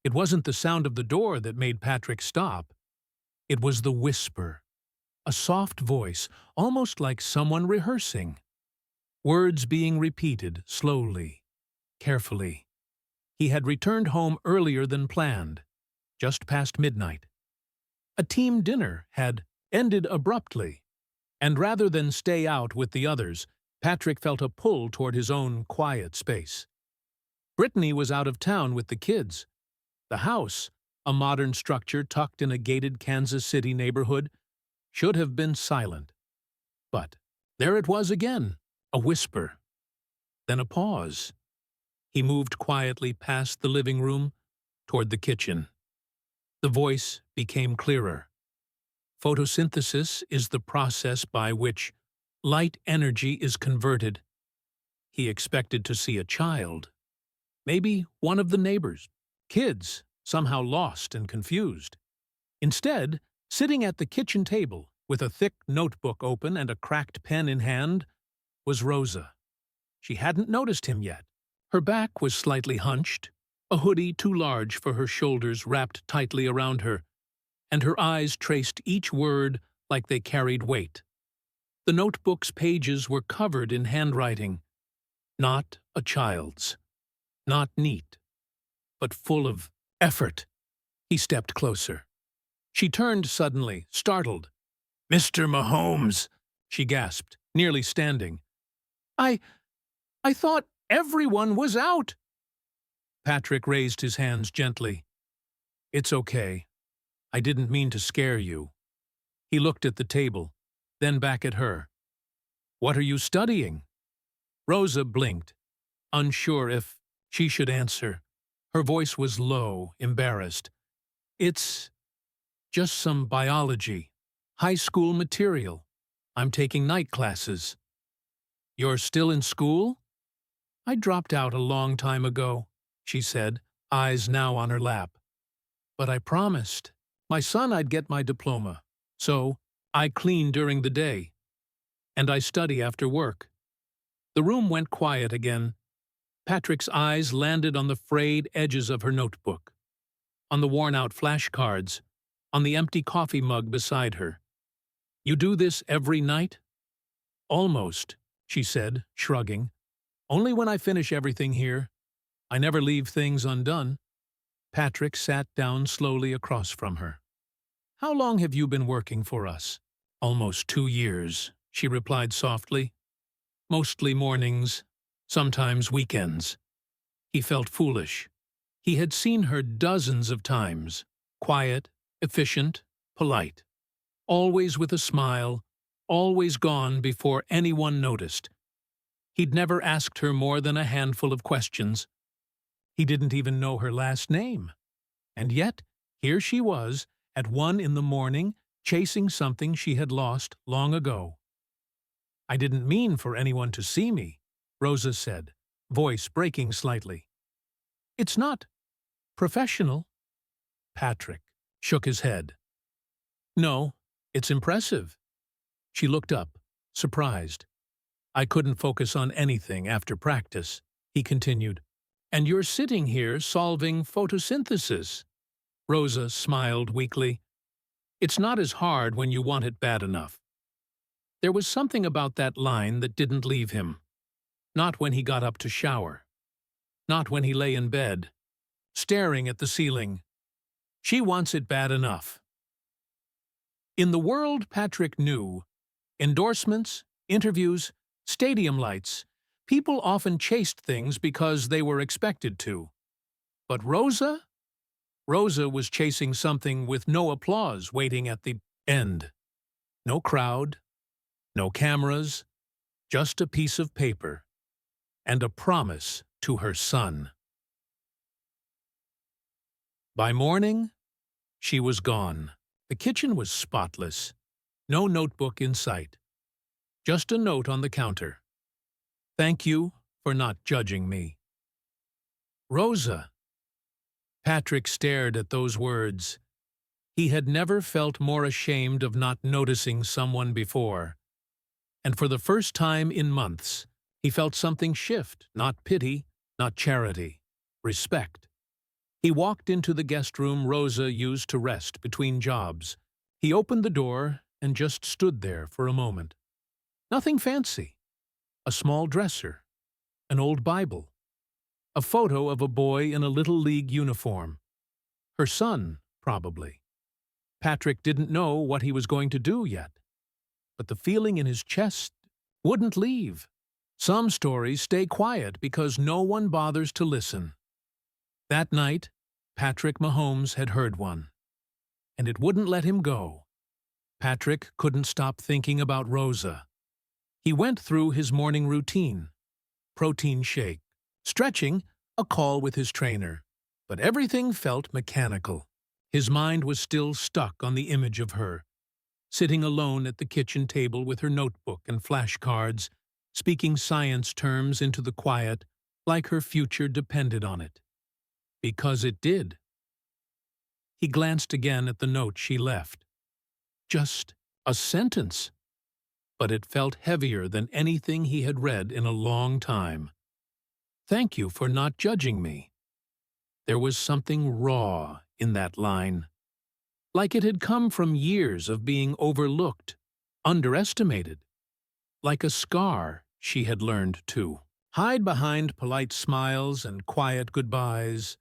It wasn't the sound of the door that made Patrick stop. It was the whisper, a soft voice, almost like someone rehearsing. Words being repeated slowly, carefully. He had returned home earlier than planned, just past midnight. A team dinner had ended abruptly, and rather than stay out with the others, Patrick felt a pull toward his own quiet space. Brittany was out of town with the kids. The house, a modern structure tucked in a gated Kansas City neighborhood, should have been silent. But there it was again, a whisper, then a pause. He moved quietly past the living room toward the kitchen. The voice became clearer. Photosynthesis is the process by which light energy is converted. He expected to see a child, maybe one of the neighbors, kids, somehow lost and confused. Instead, sitting at the kitchen table, with a thick notebook open and a cracked pen in hand, was Rosa. She hadn't noticed him yet. Her back was slightly hunched, a hoodie too large for her shoulders wrapped tightly around her, and her eyes traced each word like they carried weight. The notebook's pages were covered in handwriting, not a child's, not neat, but full of effort. He stepped closer. She turned suddenly, startled. "Mr. Mahomes," she gasped, nearly standing. I thought everyone was out." Patrick raised his hands gently. "It's okay. I didn't mean to scare you." He looked at the table, then back at her. "What are you studying?" Rosa blinked, unsure if she should answer. Her voice was low, embarrassed. "It's just some biology, high school material. I'm taking night classes." "You're still in school?" "I dropped out a long time ago," she said, eyes now on her lap. "But I promised my son I'd get my diploma, so I clean during the day, and I study after work." The room went quiet again. Patrick's eyes landed on the frayed edges of her notebook, on the worn-out flashcards, on the empty coffee mug beside her. "You do this every night?" "Almost," she said, shrugging. "Only when I finish everything here. I never leave things undone." Patrick sat down slowly across from her. "How long have you been working for us?" "Almost 2 years," she replied softly. "Mostly mornings, sometimes weekends." He felt foolish. He had seen her dozens of times, quiet, efficient, polite, always with a smile, always gone before anyone noticed. He'd never asked her more than a handful of questions. He didn't even know her last name. And yet, here she was, at 1 in the morning, chasing something she had lost long ago. "I didn't mean for anyone to see me," Rosa said, voice breaking slightly. "It's not professional." Patrick shook his head. "No, it's impressive." She looked up, surprised. "I couldn't focus on anything after practice," he continued. "And you're sitting here solving photosynthesis." Rosa smiled weakly. "It's not as hard when you want it bad enough." There was something about that line that didn't leave him. Not when he got up to shower. Not when he lay in bed, staring at the ceiling. She wants it bad enough. In the world Patrick knew, endorsements, interviews, stadium lights, people often chased things because they were expected to. But Rosa? Rosa was chasing something with no applause waiting at the end. No crowd, no cameras, just a piece of paper, and a promise to her son. By morning, she was gone. The kitchen was spotless. No notebook in sight. Just a note on the counter. "Thank you for not judging me." Rosa. Patrick stared at those words. He had never felt more ashamed of not noticing someone before. And for the first time in months, he felt something shift, not pity, not charity, respect. He walked into the guest room Rosa used to rest between jobs. He opened the door and just stood there for a moment. Nothing fancy. A small dresser, an old Bible, a photo of a boy in a Little League uniform. Her son, probably. Patrick didn't know what he was going to do yet, but the feeling in his chest wouldn't leave. Some stories stay quiet because no one bothers to listen. That night, Patrick Mahomes had heard one, and it wouldn't let him go. Patrick couldn't stop thinking about Rosa. He went through his morning routine: protein shake, stretching, a call with his trainer. But everything felt mechanical. His mind was still stuck on the image of her, sitting alone at the kitchen table with her notebook and flashcards, speaking science terms into the quiet like her future depended on it. Because it did. He glanced again at the note she left. Just a sentence. But it felt heavier than anything he had read in a long time. Thank you for not judging me. There was something raw in that line, like it had come from years of being overlooked, underestimated, like a scar she had learned to hide behind polite smiles and quiet goodbyes.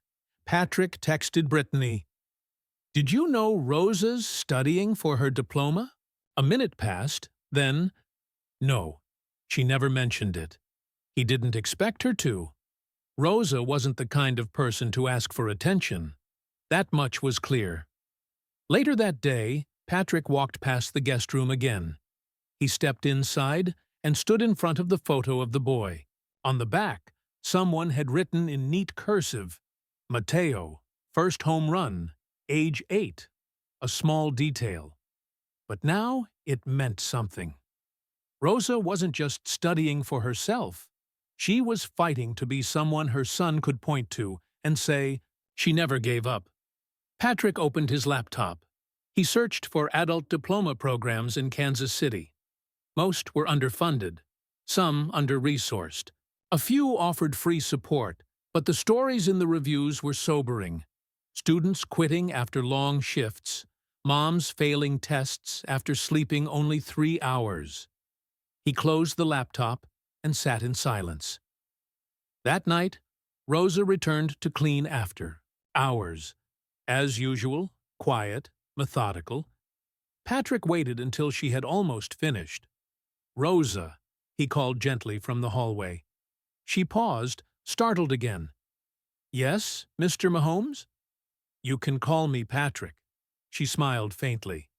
Patrick texted Brittany, "Did you know Rosa's studying for her diploma?" A minute passed, then, no, she never mentioned it. He didn't expect her to. Rosa wasn't the kind of person to ask for attention. That much was clear. Later that day, Patrick walked past the guest room again. He stepped inside and stood in front of the photo of the boy. On the back, someone had written in neat cursive, "Mateo, first home run, age 8, a small detail. But now it meant something. Rosa wasn't just studying for herself. She was fighting to be someone her son could point to and say she never gave up. Patrick opened his laptop. He searched for adult diploma programs in Kansas City. Most were underfunded, some under-resourced. A few offered free support, but the stories in the reviews were sobering. Students quitting after long shifts, moms failing tests after sleeping only 3 hours. He closed the laptop and sat in silence. That night, Rosa returned to clean after hours. As usual, quiet, methodical. Patrick waited until she had almost finished. "Rosa," he called gently from the hallway. She paused, startled again. "Yes, Mr. Mahomes?" "You can call me Patrick." She smiled faintly.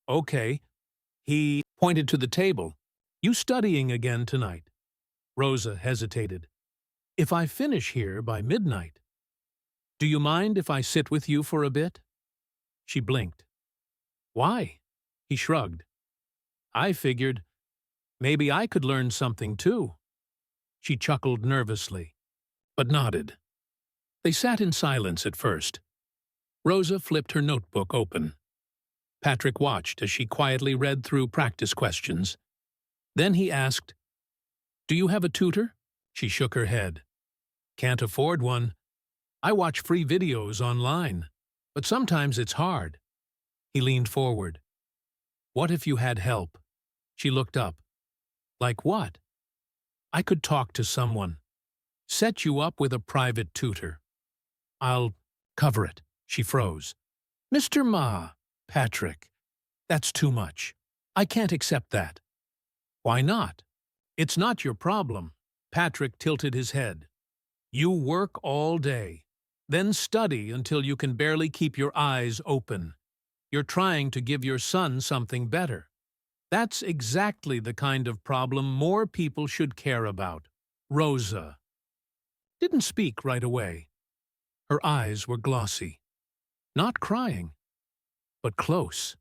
"Okay." He pointed to the table. "You studying again tonight?" Rosa hesitated. "If I finish here by midnight." "Do you mind if I sit with you for a bit?" She blinked. "Why?" He shrugged. "I figured maybe I could learn something too." She chuckled nervously, but nodded. They sat in silence at first. Rosa flipped her notebook open. Patrick watched as she quietly read through practice questions. Then he asked, "Do you have a tutor?" She shook her head. "Can't afford one. I watch free videos online, but sometimes it's hard." He leaned forward. "What if you had help?" She looked up. "Like what?" "I could talk to someone. Set you up with a private tutor." "I'll cover it." She froze. "Mr. Patrick, that's too much. I can't accept that." "Why not?" "It's not your problem." Patrick tilted his head. "You work all day, then study until you can barely keep your eyes open. You're trying to give your son something better. That's exactly the kind of problem more people should care about." Rosa didn't speak right away. Her eyes were glossy. Not crying, but close.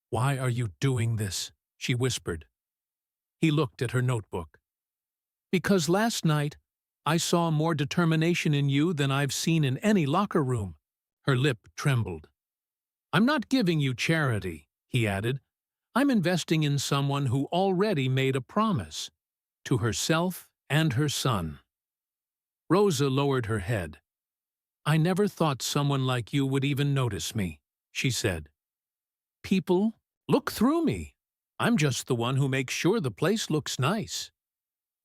"Why are you doing this?" she whispered. He looked at her notebook. "Because last night I saw more determination in you than I've seen in any locker room." Her lip trembled. "I'm not giving you charity," he added. "I'm investing in someone who already made a promise to herself and her son." Rosa lowered her head. I never thought someone like you would even notice me, she said. People look through me. I'm just the one who makes sure the place looks nice.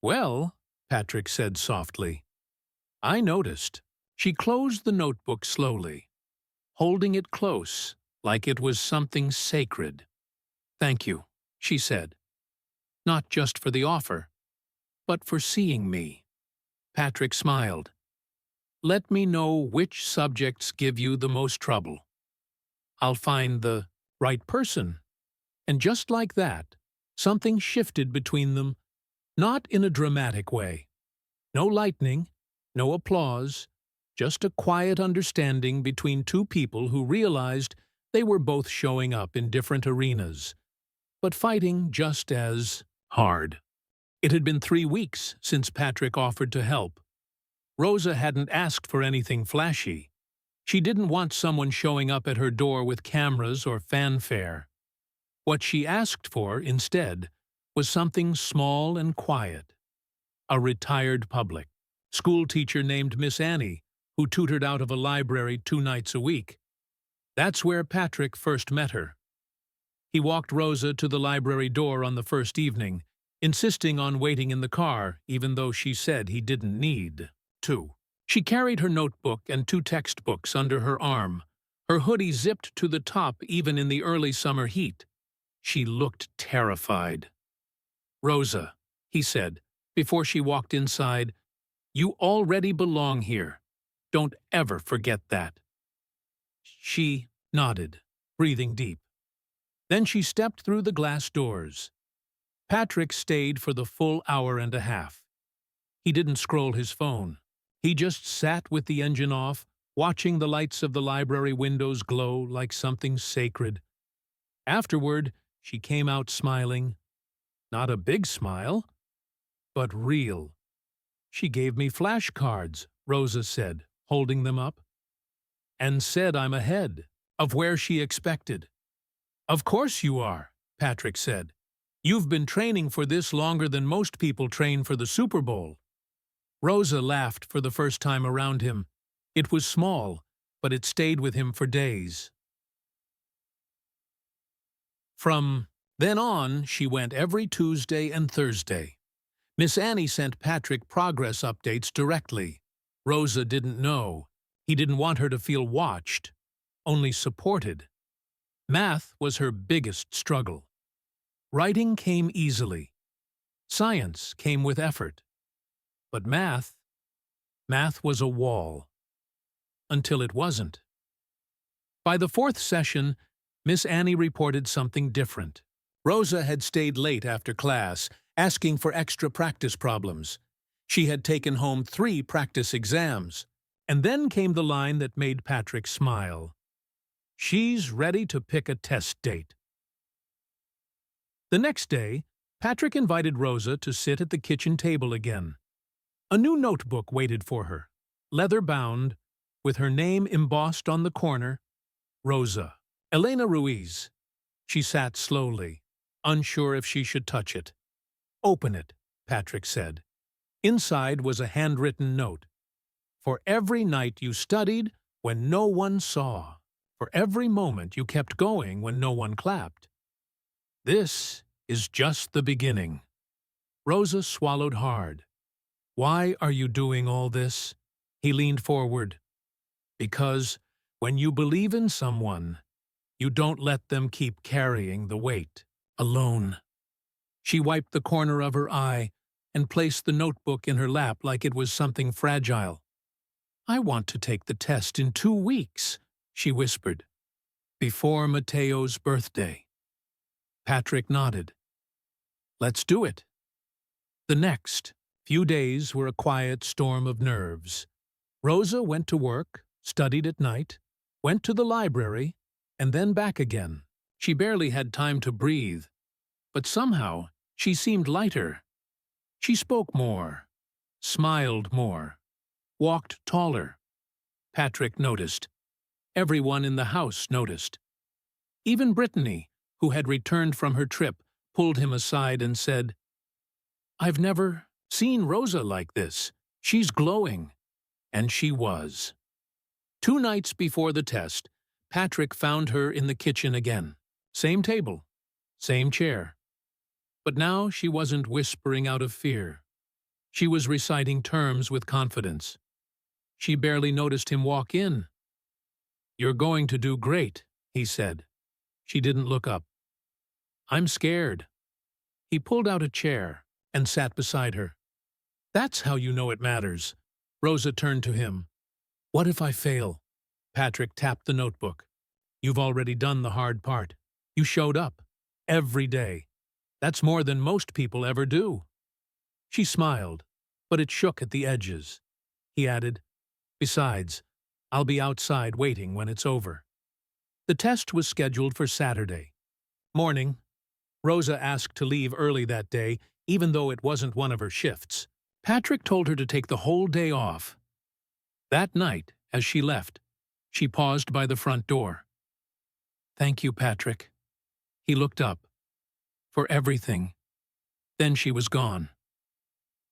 Well, Patrick said softly, I noticed. She closed the notebook slowly, holding it close, like it was something sacred. Thank you, she said. Not just for the offer, but for seeing me. Patrick smiled. Let me know which subjects give you the most trouble. I'll find the right person. And just like that, something shifted between them, not in a dramatic way. No lightning, no applause, just a quiet understanding between two people who realized they were both showing up in different arenas, but fighting just as hard. It had been 3 weeks since Patrick offered to help. Rosa hadn't asked for anything flashy. She didn't want someone showing up at her door with cameras or fanfare. What she asked for, instead, was something small and quiet. A retired public school teacher named Miss Annie, who tutored out of a library 2 nights a week. That's where Patrick first met her. He walked Rosa to the library door on the first evening, insisting on waiting in the car, even though she said he didn't need to. She carried her notebook and 2 textbooks under her arm, her hoodie zipped to the top even in the early summer heat. She looked terrified. Rosa, he said, before she walked inside, you already belong here. Don't ever forget that. She nodded, breathing deep. Then she stepped through the glass doors. Patrick stayed for the full hour and a half. He didn't scroll his phone. He just sat with the engine off, watching the lights of the library windows glow like something sacred. Afterward, she came out smiling. Not a big smile, but real. She gave me flashcards, Rosa said, holding them up, and said I'm ahead of where she expected. Of course you are, Patrick said. You've been training for this longer than most people train for the Super Bowl. Rosa laughed for the first time around him. It was small, but it stayed with him for days. From then on, she went every Tuesday and Thursday. Miss Annie sent Patrick progress updates directly. Rosa didn't know. He didn't want her to feel watched, only supported. Math was her biggest struggle. Writing came easily. Science came with effort. But math was a wall. Until it wasn't. By the 4th session, Miss Annie reported something different. Rosa had stayed late after class, asking for extra practice problems. She had taken home 3 practice exams. And then came the line that made Patrick smile. She's ready to pick a test date. The next day, Patrick invited Rosa to sit at the kitchen table again. A new notebook waited for her, leather-bound, with her name embossed on the corner, Rosa. Elena Ruiz. She sat slowly, unsure if she should touch it. Open it, Patrick said. Inside was a handwritten note. For every night you studied when no one saw. For every moment you kept going when no one clapped. This is just the beginning. Rosa swallowed hard. Why are you doing all this? He leaned forward. Because when you believe in someone, you don't let them keep carrying the weight alone. She wiped the corner of her eye and placed the notebook in her lap like it was something fragile. I want to take the test in 2 weeks, she whispered, before Mateo's birthday. Patrick nodded. Let's do it. The next few days were a quiet storm of nerves. Rosa went to work, studied at night, went to the library, and then back again. She barely had time to breathe, but somehow she seemed lighter. She spoke more, smiled more, walked taller. Patrick noticed. Everyone in the house noticed. Even Brittany, who had returned from her trip, pulled him aside and said, I've never seen Rosa like this. She's glowing. And she was. 2 nights before the test, Patrick found her in the kitchen again. Same table, same chair. But now she wasn't whispering out of fear. She was reciting terms with confidence. She barely noticed him walk in. "You're going to do great," he said. She didn't look up. "I'm scared." He pulled out a chair and sat beside her. "That's how you know it matters." Rosa turned to him. "What if I fail?" Patrick tapped the notebook. "You've already done the hard part. You showed up. Every day. That's more than most people ever do." She smiled, but it shook at the edges. He added, "Besides, I'll be outside waiting when it's over." The test was scheduled for Saturday morning. Rosa asked to leave early that day, even though it wasn't one of her shifts. Patrick told her to take the whole day off. That night, as she left, she paused by the front door. "Thank you, Patrick." He looked up. "For everything." Then she was gone.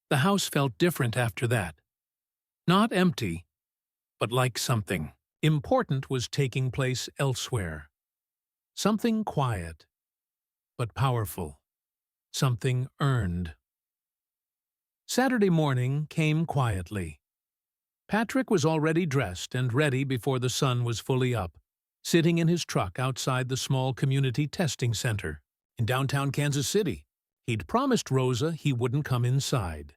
The house felt different after that. Not empty, but like something important was taking place elsewhere. Something quiet, but powerful. Something earned. Saturday morning came quietly. Patrick was already dressed and ready before the sun was fully up, sitting in his truck outside the small community testing center in downtown Kansas City. He'd promised Rosa he wouldn't come inside,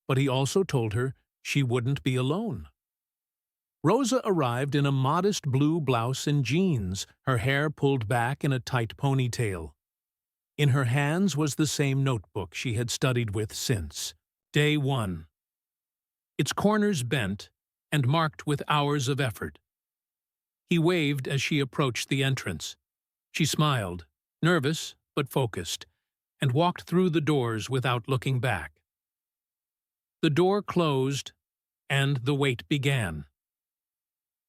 but he also told her she wouldn't be alone. Rosa arrived in a modest blue blouse and jeans, her hair pulled back in a tight ponytail. In her hands was the same notebook she had studied with since day 1. Its corners bent and marked with hours of effort. He waved as she approached the entrance. She smiled, nervous but focused, and walked through the doors without looking back. The door closed, and the wait began.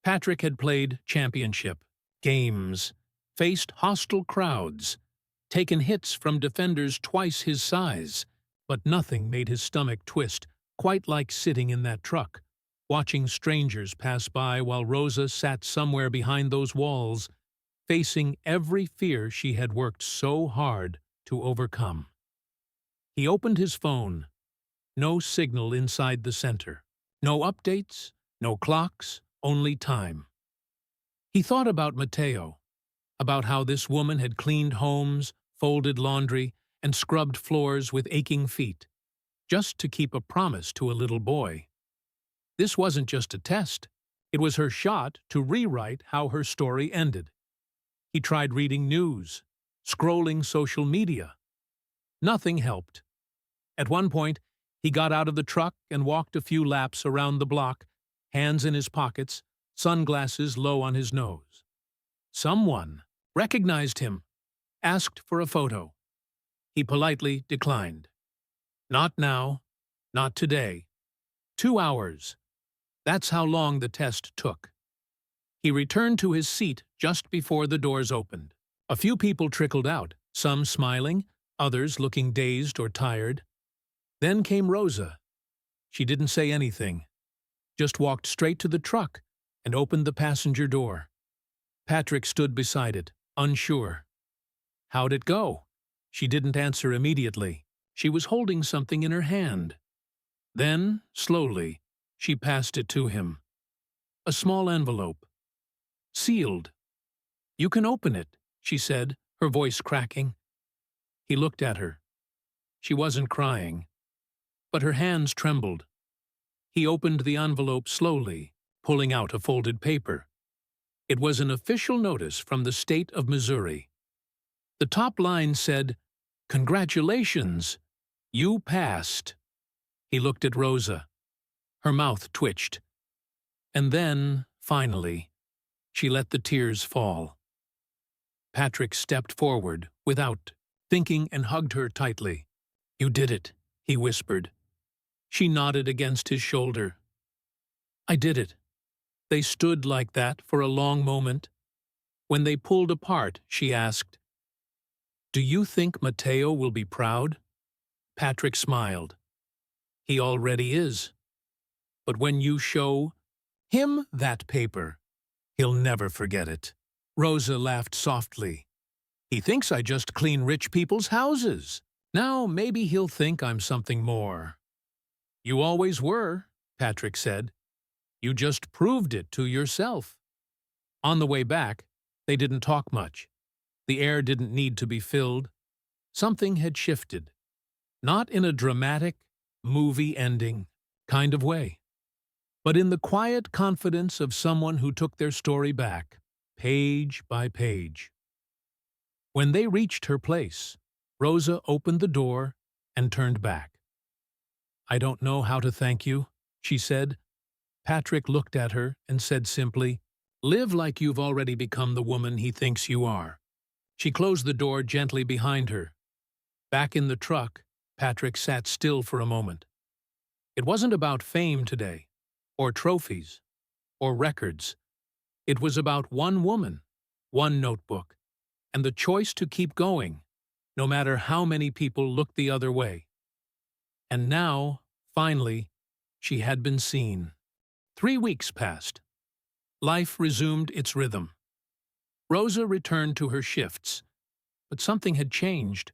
Patrick had played championship games, faced hostile crowds, taken hits from defenders twice his size, but nothing made his stomach twist quite like sitting in that truck, watching strangers pass by while Rosa sat somewhere behind those walls, facing every fear she had worked so hard to overcome. He opened his phone. No signal inside the center. No updates, no clocks, only time. He thought about Mateo, about how this woman had cleaned homes, folded laundry, and scrubbed floors with aching feet, just to keep a promise to a little boy. This wasn't just a test. It was her shot to rewrite how her story ended. He tried reading news, scrolling social media. Nothing helped. At one point, he got out of the truck and walked a few laps around the block, hands in his pockets, sunglasses low on his nose. Someone recognized him, asked for a photo. He politely declined. Not now, not today. 2 hours. That's how long the test took. He returned to his seat just before the doors opened. A few people trickled out, some smiling, others looking dazed or tired. Then came Rosa. She didn't say anything, just walked straight to the truck and opened the passenger door. Patrick stood beside it, unsure. "How'd it go?" She didn't answer immediately. She was holding something in her hand. Then, slowly, she passed it to him. A small envelope. Sealed. "You can open it," she said, her voice cracking. He looked at her. She wasn't crying, but her hands trembled. He opened the envelope slowly, pulling out a folded paper. It was an official notice from the state of Missouri. The top line said, "Congratulations! You passed." He looked at Rosa. Her mouth twitched. And then, finally, she let the tears fall. Patrick stepped forward, without thinking, and hugged her tightly. "You did it," he whispered. She nodded against his shoulder. "I did it." They stood like that for a long moment. When they pulled apart, she asked, "Do you think Mateo will be proud?" Patrick smiled. "He already is. But when you show him that paper, He'll never forget it. Rosa laughed softly. He thinks I just clean rich people's houses. Now maybe he'll think I'm something more. You always were, Patrick said. You just proved it to yourself. On the way back, they didn't talk much. The air didn't need to be filled. Something had shifted. Not in a dramatic, movie-ending kind of way, but in the quiet confidence of someone who took their story back, page by page. When they reached her place, Rosa opened the door and turned back. I don't know how to thank you, she said. Patrick looked at her and said simply, live like you've already become the woman he thinks you are. She closed the door gently behind her. Back in the truck, Patrick sat still for a moment. It wasn't about fame today, or trophies, or records. It was about one woman, one notebook, and the choice to keep going, no matter how many people looked the other way. And now, finally, she had been seen. 3 weeks passed. Life resumed its rhythm. Rosa returned to her shifts, but something had changed.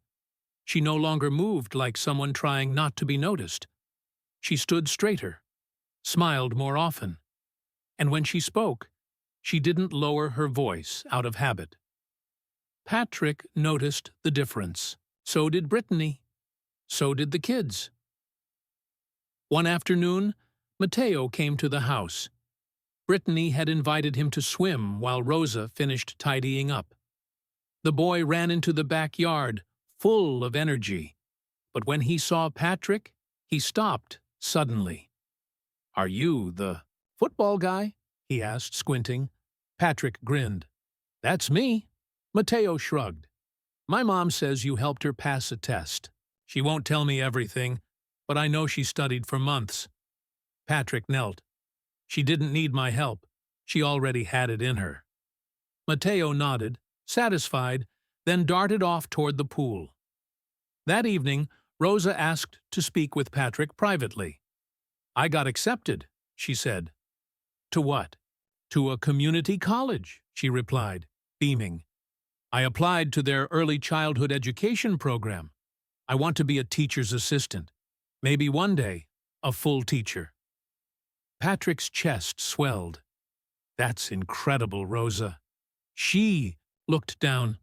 She no longer moved like someone trying not to be noticed. She stood straighter, smiled more often, and when she spoke, she didn't lower her voice out of habit. Patrick noticed the difference. So did Brittany. So did the kids. One afternoon, Mateo came to the house. Brittany had invited him to swim while Rosa finished tidying up. The boy ran into the backyard, full of energy, but when he saw Patrick, he stopped suddenly. Are you the football guy? He asked, squinting. Patrick grinned. That's me. Mateo shrugged. My mom says you helped her pass a test. She won't tell me everything, but I know she studied for months. Patrick knelt. She didn't need my help. She already had it in her. Mateo nodded, satisfied, then darted off toward the pool. That evening, Rosa asked to speak with Patrick privately. I got accepted, she said. To what? To a community college, she replied, beaming. I applied to their early childhood education program. I want to be a teacher's assistant. Maybe one day, a full teacher. Patrick's chest swelled. That's incredible, Rosa. She looked down.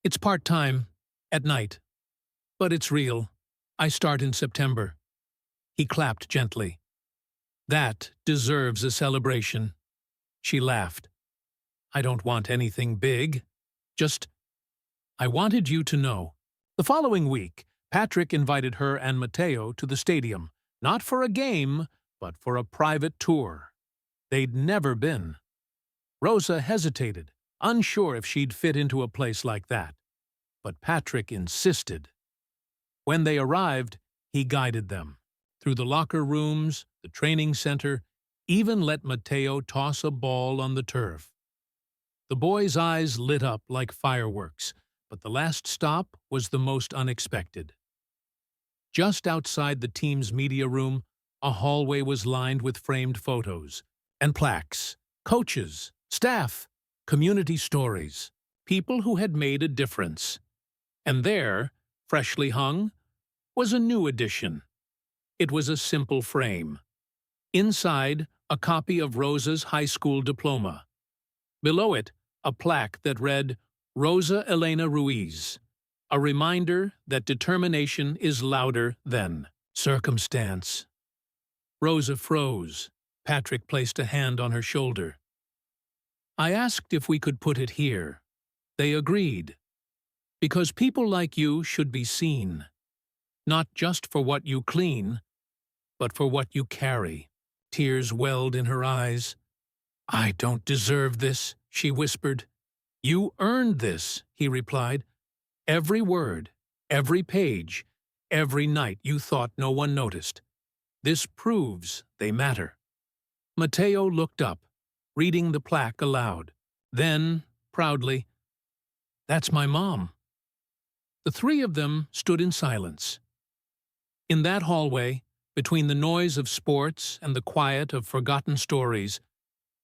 It's part-time, at night. But it's real. I start in September. He clapped gently. That deserves a celebration. She laughed. I don't want anything big. Just, I wanted you to know. The following week, Patrick invited her and Mateo to the stadium, not for a game, but for a private tour. They'd never been. Rosa hesitated, unsure if she'd fit into a place like that. But Patrick insisted. When they arrived, he guided them. Through the locker rooms, the training center, even let Mateo toss a ball on the turf. The boy's eyes lit up like fireworks, but the last stop was the most unexpected. Just outside the team's media room, a hallway was lined with framed photos and plaques, coaches, staff, community stories, people who had made a difference. And there, freshly hung, was a new addition. It was a simple frame. Inside, a copy of Rosa's high school diploma. Below it, a plaque that read, Rosa Elena Ruiz, a reminder that determination is louder than circumstance. Rosa froze. Patrick placed a hand on her shoulder. I asked if we could put it here. They agreed. Because people like you should be seen, not just for what you clean, but for what you carry. Tears welled in her eyes. I don't deserve this, she whispered. You earned this, he replied. Every word, every page, every night you thought no one noticed. This proves they matter. Mateo looked up, reading the plaque aloud. Then, proudly, That's my mom. The three of them stood in silence. In that hallway, between the noise of sports and the quiet of forgotten stories,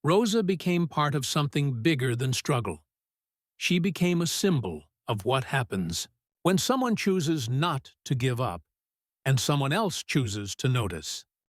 Rosa became part of something bigger than struggle. She became a symbol of what happens when someone chooses not to give up and someone else chooses to notice.